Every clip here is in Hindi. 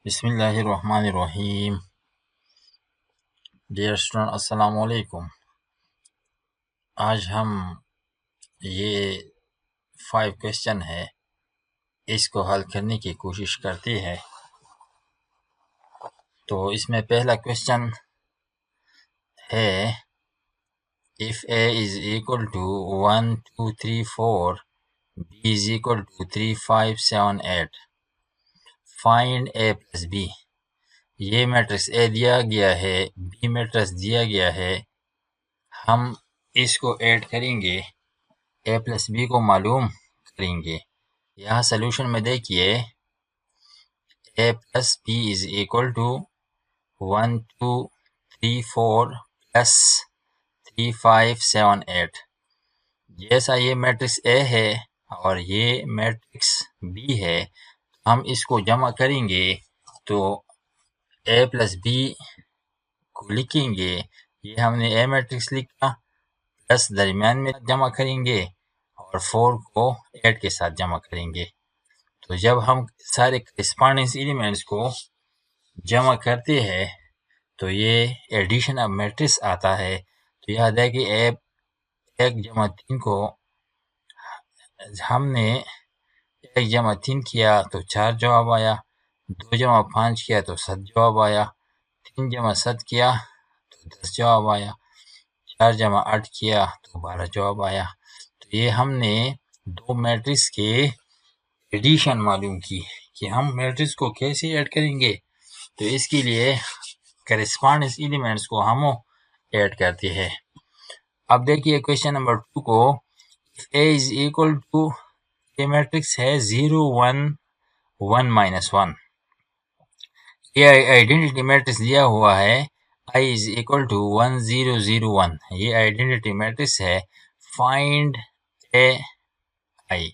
बिस्मिल्लाहिर्रहमानिर्रहीम। डियर स्टूडेंट, अस्सलाम वालेकुम। आज हम ये 5 क्वेश्चन है, इसको हल करने की कोशिश करते हैं। तो इसमें पहला क्वेश्चन है, if a is equal to 1 2 3 4, b is equal to 3 5 7 8, find a plus b। ये मैट्रिक्स ए दिया गया है, बी मैट्रिक्स दिया गया है। हम इसको ऐड करेंगे, ए प्लस बी को मालूम करेंगे। यहाँ सोल्यूशन में देखिए, A plus B is equal to 1 2 3 4 plus 3 5 7 8। जैसा ये मैट्रिक्स ए है और ये मैट्रिक्स बी है, हम इसको जमा करेंगे तो ए प्लस बी को लिखेंगे। ये हमने ए मैट्रिक्स लिखा, प्लस दरमियान में जमा करेंगे और 4 को 8 के साथ जमा करेंगे। तो जब हम सारे करेस्पॉन्डिंग एलिमेंट्स को जमा करते हैं तो ये एडिशन ऑफ मैट्रिक्स आता है। तो याद है कि 1 जमा 3 को हमने 1 जमा 3 किया तो 4 जवाब आया, 2 जमा 5 किया तो 7 जवाब आया, 3 जमा 7 किया तो 10 जवाब आया, 4 जमा 8 किया तो 12 जवाब आया। तो ये हमने 2 मैट्रिक्स के एडिशन मालूम की कि हम मैट्रिक्स को कैसे ऐड करेंगे। तो इसके लिए करेस्पॉन्डिंग एलिमेंट्स को हम ऐड करते हैं। अब देखिए क्वेश्चन नंबर 2 को, a इज इक्वल टू, ये मैट्रिक्स है 0 1 1 -1। ये आइडेंटिटी मैट्रिक्स दिया हुआ है, i इज इक्वल टू 1 0 0 1। ये आइडेंटिटी मैट्रिक्स है। फाइंड a i,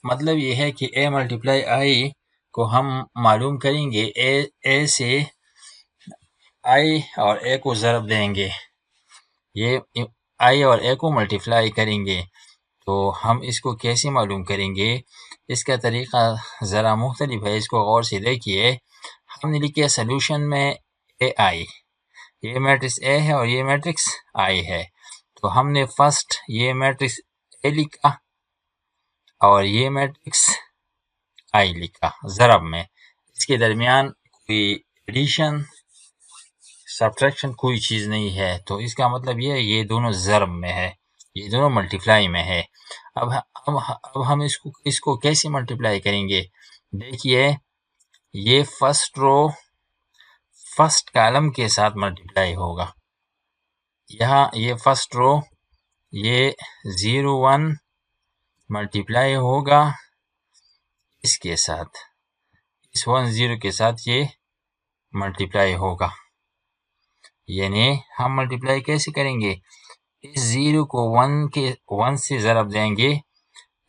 मतलब ये है कि a मल्टीप्लाई i को हम मालूम करेंगे। a से i और a को ज़रब देंगे, ये i और a को मल्टीप्लाई करेंगे। तो हम इसको कैसे मालूम करेंगे, इसका तरीका ज़रा मुख्तलिफ है, इसको गौर से देखिए। हमने लिखा सोल्यूशन में ai, ये मैट्रिक्स a है और ये मैट्रिक्स i है। तो हमने फर्स्ट ये मैट्रिक्स a लिखा और ये मैट्रिक्स i लिखा ज़रब में। इसके दरमियान कोई एडिशन सब्ट्रैक्शन कोई चीज़ नहीं है। तो इसका मतलब ये है, ये दोनों ज़रब में है, ये दोनों मल्टीप्लाई में है। अब हम इसको कैसे मल्टीप्लाई करेंगे। देखिए, ये फर्स्ट रो फर्स्ट कॉलम के साथ मल्टीप्लाई होगा। यहाँ ये फर्स्ट रो ये 0 1 मल्टीप्लाई होगा इसके साथ, इस 1 0 के साथ ये मल्टीप्लाई होगा। यानी हम मल्टीप्लाई कैसे करेंगे, इस 0 को 1 से ज़रब देंगे।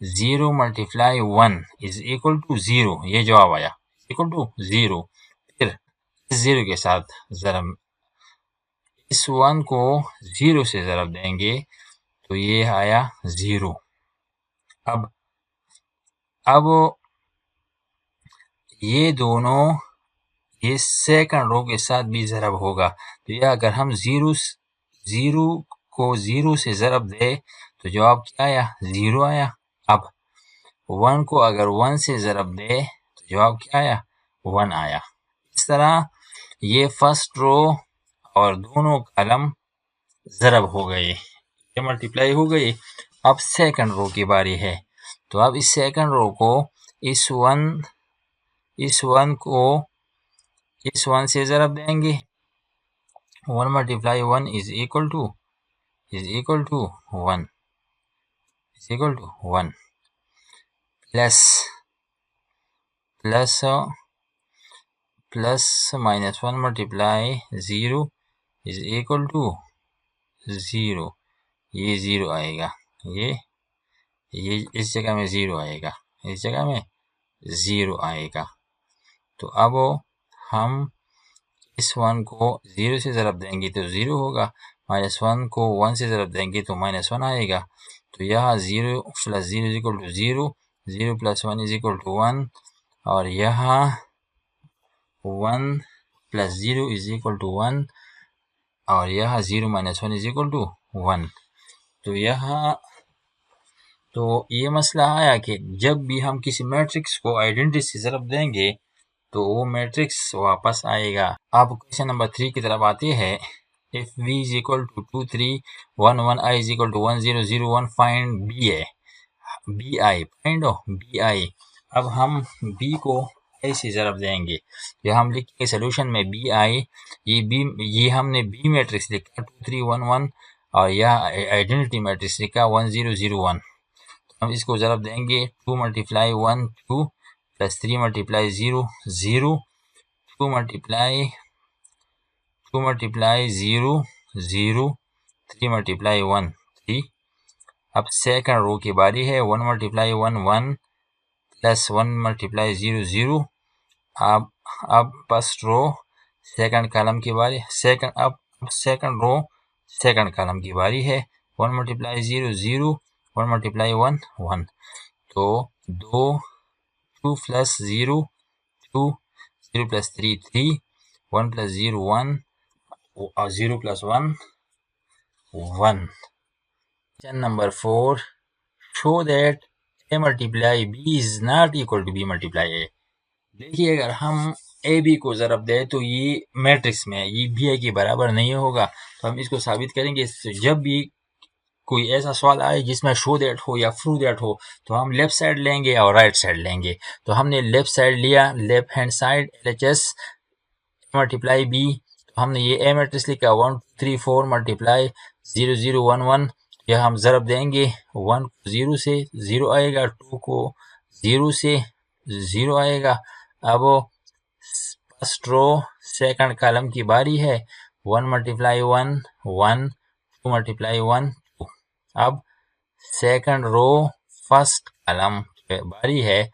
0 मल्टीप्लाई 1 इज इक्वल टू 0, ये जवाब आया, इक्वल टू 0। फिर इस 0 के साथ ज़रब, इस 1 को 0 से ज़रब देंगे तो ये आया 0। अब ये दोनों, ये सेकंड रो के साथ भी ज़रब होगा। तो ये अगर हम 0 को 0 से ज़रब दे तो जवाब क्या आया, 0 आया। अब 1 को अगर 1 से ज़रब दे तो जवाब क्या आया, 1 आया। इस तरह ये फर्स्ट रो और दोनों कॉलम ज़रब हो गए, ये मल्टीप्लाई हो गए। अब सेकंड रो की बारी है। तो अब इस सेकंड रो को इस 1 को इस 1 से ज़रब देंगे। 1 multiply 1 is equal to 1 plus -1 multiply 0 is equal to 0। ये 0 आएगा, ये इस जगह में 0 आएगा, इस जगह में 0 आएगा। तो अब हम इस 1 को 0 से ज़रब देंगे तो 0 होगा, -1 को 1 से ज़रब देंगे तो -1 आएगा। तो यहाँ 0 plus 0 is equal to 0, 0 plus 1 is equal to 1, और यहाँ 1 प्लस 0 इज इक्वल टू 1 और यहाँ 0 माइनस 1 इज इक्वल टू 1। तो यहाँ तो ये मसला आया कि जब भी हम किसी मैट्रिक्स को आइडेंटिटी से ज़रब देंगे तो वो मैट्रिक्स वापस आएगा। अब क्वेश्चन नंबर 3 की तरफ आते हैं। If v is equal to 2 3 1 1 i is equal to 1 0 0 1 find b है b i find b i. अब हम b को a से ज़रब देंगे तो हम लिखेंगे सोल्यूशन में बी आई। ये हमने b मैट्रिक्स लिखा 2 3 1 1 और यह आइडेंटिटी मैट्रिक्स लिखा 1 0 0 1। हम इसको ज़रब देंगे 2 multiply 1 2 plus 3 multiply 0 0 2 multiply 0 0 3 multiply 1 3। अब सेकंड रो की बारी है 1 मल्टीप्लाई 1 1 प्लस 1 मल्टीप्लाई 0 0। अब फर्स्ट रो सेकंड कॉलम की बारी सेकंड रो सेकंड कॉलम की बारी है 1 मल्टीप्लाई 0 0 1 मल्टीप्लाई 1 1। तो 2 प्लस 0 2 0 प्लस 3 3 1 प्लस 0 1 और 0 plus 1 1। Question number 4 show that a multiply b is not equal to b multiply a। देखिए अगर हम ए बी को ज़रब दें तो ये मैट्रिक्स में ये बी ए के बराबर नहीं होगा। तो हम इसको साबित करेंगे। जब भी कोई ऐसा सवाल आए जिसमें शो दैट हो या प्रूव दैट हो तो हम लेफ्ट साइड लेंगे और राइट साइड लेंगे। तो हमने लेफ्ट साइड लिया, left hand side LHS multiply b. तो हमने ये ए मैट्रिक्स लिखा 1 2 3 4 मल्टीप्लाई 0 0 1 1। यह हम ज़रब देंगे 1 को 0 से 0 आएगा, 2 को 0 से 0 आएगा। अब फर्स्ट रो सेकंड कॉलम की बारी है 1 मल्टीप्लाई 1 1 2 मल्टीप्लाई 1 2। अब सेकंड रो फर्स्ट कॉलम की बारी है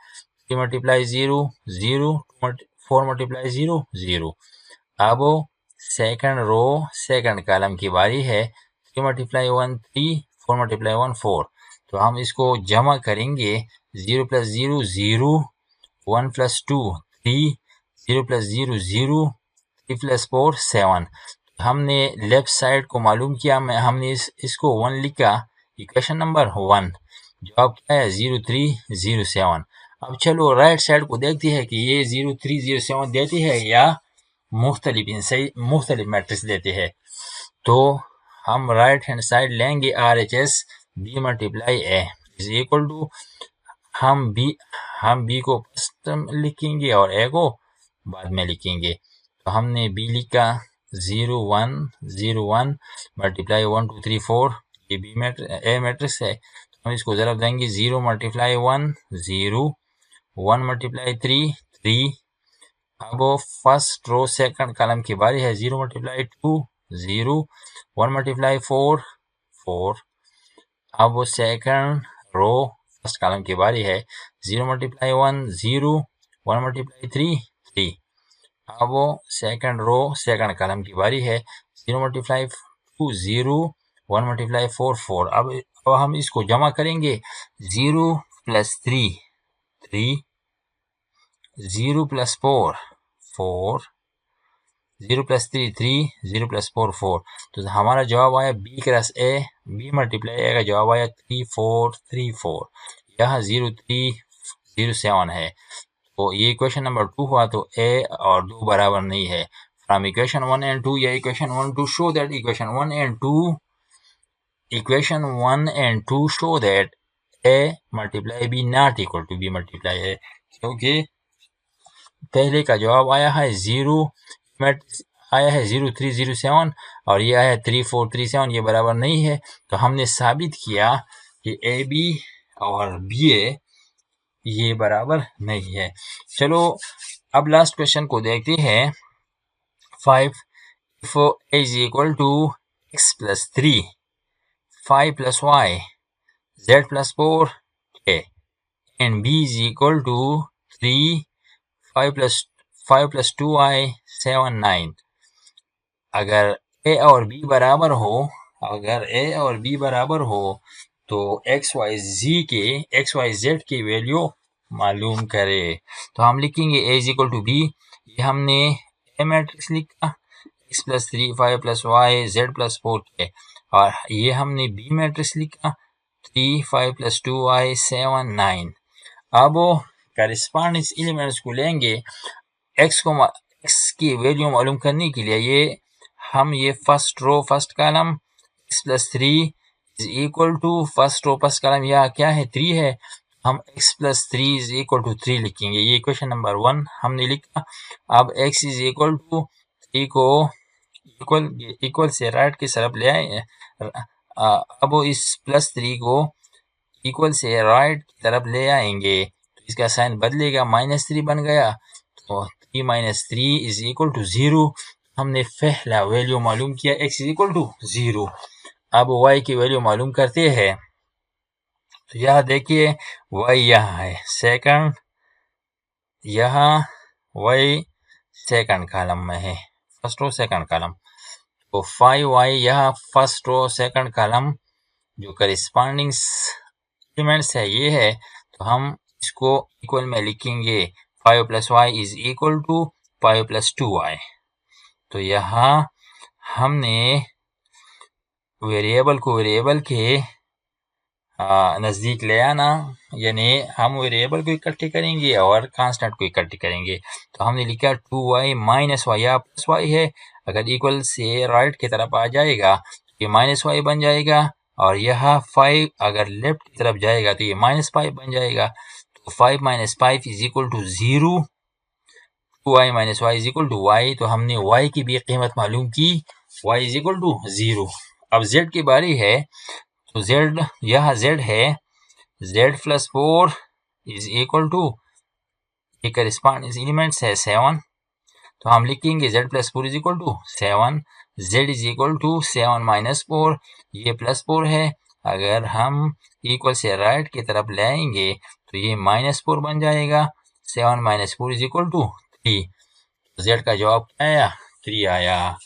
3 मल्टीप्लाई 0 0 4 मल्टीप्लाई 0 0। अब सेकंड रो सेकंड कॉलम की बारी है 3 मल्टीप्लाई 1 3 4 मल्टीप्लाई 1 4। तो हम इसको जमा करेंगे 0 प्लस 0 0 1 प्लस 2 3 0 प्लस 0 0 3 प्लस 4 7। हमने लेफ्ट साइड को मालूम किया, हमने इसको 1 लिखा इक्वेशन नंबर 1। जवाब क्या है 0 3 0 7। अब चलो राइट साइड को देखते हैं कि ये 0 3 0 7 देती है या मुख्तलिफ मैट्रिक्स देते हैं। तो हम राइट हैंड साइड लेंगे RHS b multiply a is equal to हम b को फर्स्ट लिखेंगे और a को बाद में लिखेंगे। तो हमने b लिखा 0 1 0 1 मल्टीप्लाई 1 2 3 4। ये a मैट्रिक्स है तो हम इसको ज़रब देंगे 0 मल्टीप्लाई 1 0 1 मल्टीप्लाई 3 3। अब फर्स्ट रो सेकंड कॉलम की बारी है 0 मल्टीप्लाई 2 0 1 मल्टीप्लाई 4 4। अब सेकंड रो फर्स्ट कॉलम की बारी है 0 मल्टीप्लाई 1 0 1 मल्टीप्लाई 3 3। अब सेकंड रो सेकंड कॉलम की बारी है 0 मल्टीप्लाई 2 0 1 मल्टीप्लाई 4 4। अब हम इसको जमा करेंगे 0 प्लस 3 3 0 प्लस 4 4 0 प्लस 3 3 0 प्लस 4 4। तो हमारा जवाब आया b cross a b multiply a का जवाब आया 3 4 3 4। यहाँ 0 3 0 7 है। तो ये इक्वेशन नंबर 2 हुआ। तो a और 2 बराबर नहीं है। फ्रॉम इक्वेशन 1 and 2 या equation 1 2 show that equation 1 and 2 show that a multiply b not equal to b multiply a। क्योंकि पहले का जवाब आया है 0 आया है 0 3 0 7 और ये आया है 3 4 3 7। ये बराबर नहीं है। तो हमने साबित किया कि AB और BA ये बराबर नहीं है। चलो अब लास्ट क्वेश्चन को देखते हैं। 5 if a is equal to x plus 3 5 plus y z plus 4 k and b is equal to 3 5 plus 2y 7 9। अगर a और b बराबर हो तो xyz की वैल्यू मालूम करे। तो हम लिखेंगे a is equal to b। ये हमने ए मैट्रिक्स लिखा x plus 3 5 plus y z plus 4 k, और ये हमने बी मैट्रिक्स लिखा 3 5 प्लस 2y 7 9। अब करिस्पॉन्डिंग एलिमेंट्स को लेंगे x की वैल्यू मालूम करने के लिए हम ये first row first column x plus 3 is equal to first row first column यहाँ क्या है 3 है, हम x plus 3 is equal to 3 लिखेंगे। ये इक्वेशन नंबर 1 हमने लिखा। अब x इज इक्वल टू 3 को इक्वल से राइट की तरफ ले आए। अब इस प्लस 3 को इक्वल से राइट की तरफ ले आएंगे तो इसका साइन बदलेगा, -3 बन गया। तो 3 माइनस 3 इज इक्वल टू 0। हमने पहला वैल्यू मालूम किया x इज इक्वल टू 0। अब y की वैल्यू मालूम करते हैं। तो यह देखिए y यहाँ है सेकंड, यहाँ y सेकंड कॉलम में है, फर्स्ट रो सेकंड कॉलम। तो 5y यहाँ फर्स्ट रो सेकंड कॉलम जो करिस्पॉन्डिंग एलिमेंट्स है ये है, तो हम इसको इक्वल में लिखेंगे 5 plus y is equal to 5 plus 2y। तो यहाँ हमने वेरिएबल को वेरिएबल के नज़दीक ले आना, यानी हम वेरिएबल को इकट्ठे करेंगे और कांस्टेंट को इकट्ठे करेंे। तो हमने लिखा 2y माइनस वाई, यहाँ प्लस वाई है, अगर इक्वल से राइट की तरफ आ जाएगा तो ये माइनस वाई बन जाएगा, और यह 5 अगर लेफ्ट की तरफ जाएगा तो ये -5 बन जाएगा। तो 5 minus 5 is equal to 0, 2y minus y is equal to y। तो हमने y की भी कीमत मालूम की, y इज इक्वल टू 0। अब z की बारी है, तो z यहाँ z है z plus 4 is equal to, ये करिस्पॉन्डिंग एलिमेंट्स है 7। तो हम लिखेंगे z plus 4 is equal to 7, z is equal to 7 minus 4, ये प्लस 4 है, अगर हम इक्वल से राइट की तरफ ले आएंगे तो ये -4 बन जाएगा। 7 minus 4 is equal to 3। z का जवाब क्या आया? 3 आया।